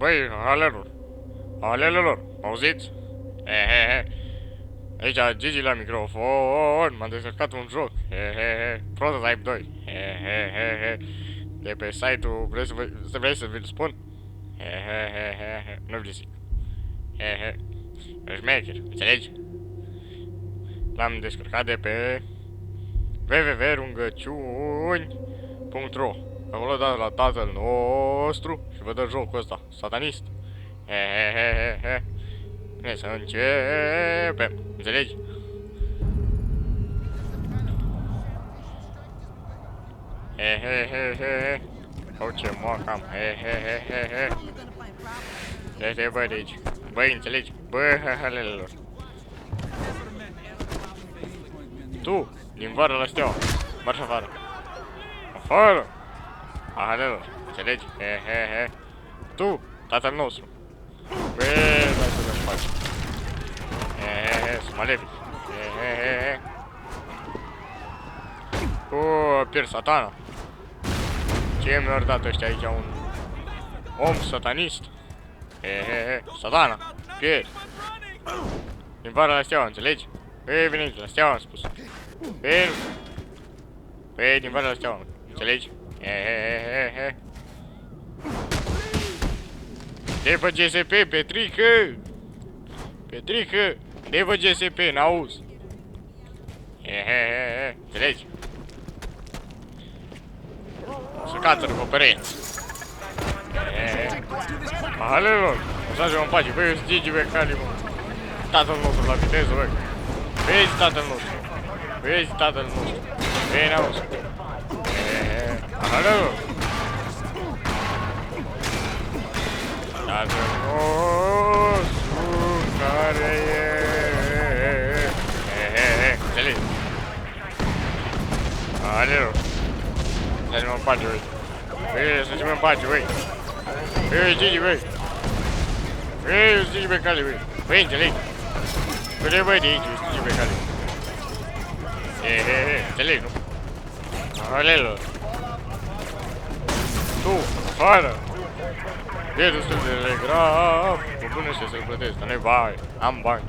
Băi, alelor. Alelor, auziți? Aici Gigi la microfon. M-am descărcat un joc. Prototype 2. De pe site-ul, vrei să vi-l spun? Nu vi-l zic. Șmecher, înțelegi? L-am descărcat de pe www.rugăciuni.ro. Acolo dați la tatăl nostru și vă dă jocul ăsta, satanist. Bine, să începem, înțelegi? Au ce moacam, Te bă de aici. Băi, înțelegi? Bă, halelelor. Tu, din vară la steaua, marș afară. Afară! Halelor, înțelegi? Tu, tatăl nostru. Bă, dai să le faci. Sunt malefic. Pierd satana. Ce mi-au dat ăștia aici, un om satanist? Satana, pierd. Din vara la steaua, înțelegi? Păi, veniți la steaua, am spus. Păi, din vara la steaua, înțelegi? De pe GSP, Petrică! Petrică! De pe GSP, n-auzi? Înțelegi? Să cață după pereți. Halelor! Lăsați-mă în pace, băi, eu sunt Gigi, băi, Cali, mă. Tatăl nostru la viteză, băi. Vezi tatăl nostru. Vezi tatăl nostru. Băi, n-auzi. Halelor! Tatăl nostru care e... Înțelegi? Halelor! Lăsați-mă în pace, băi. Băi, lăsați-mă în pace, băi. Băi, Gigi, băi. Băi, eu sunt Gigi pe cale, băi. Băi, înțelegi? Băi, băi, de aici, eu sunt Gigi pe cale. Înțelegi, nu? Halelor! Tu, afară! E destul de telegraf. Mă punește să-l plătesc, dar nu-i bani. Am bani.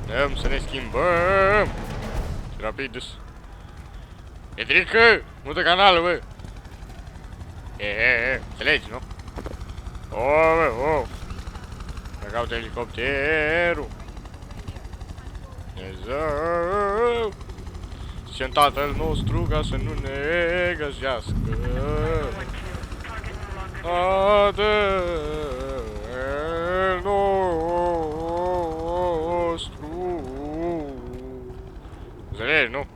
Dăm să ne schimbăm. Rapid. Petrică! Mută canalul, bă! Înțelegi, nu? Bă! Mă caută elicopterul. Dumnezeu! Zicem tatăl nostru ca să nu ne găsească. Tatăl nostru. Înțelegi, nu?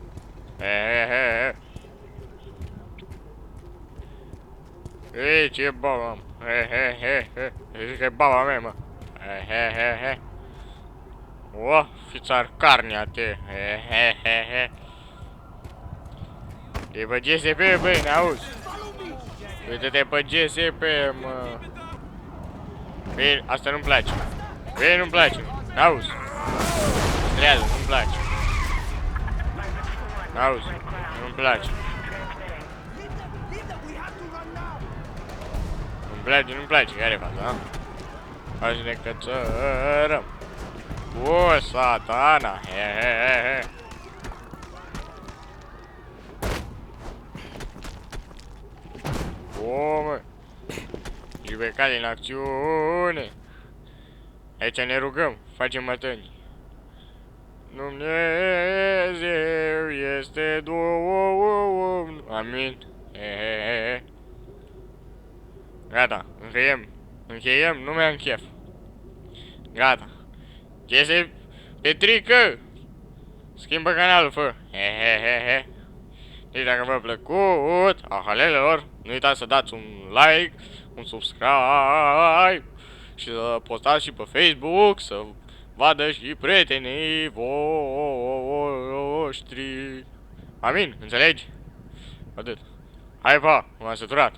Ei, ce baba am? Zici că e baba mea, mă. O, fițar carnea te. E pe GSP, băi, n-auzi? Uite-te pe GSP, mă. Băi, asta nu-mi place. Băi, nu-mi place, n-auzi? Strează, nu-mi place. N-auzi? Nu-mi place. Nu-mi place, care e faza, ha? Hai să ne cățărăm. O, satana, O, mă. Și pe cale în acțiune. Aici ne rugăm, facem mătănii. Dumnezeu este Domnul. Amin. Gata, încheiem, nu mi-am chef. Gata. Ce se... Petrică! Schimbă canalul, fă. Deci dacă v-a plăcut, ahalelelor, nu uitați să dați un like, un subscribe și să postați și pe Facebook, să vadă și prietenii voștri. Amin, înțelegi? Atât. Hai, pa, m-am săturat.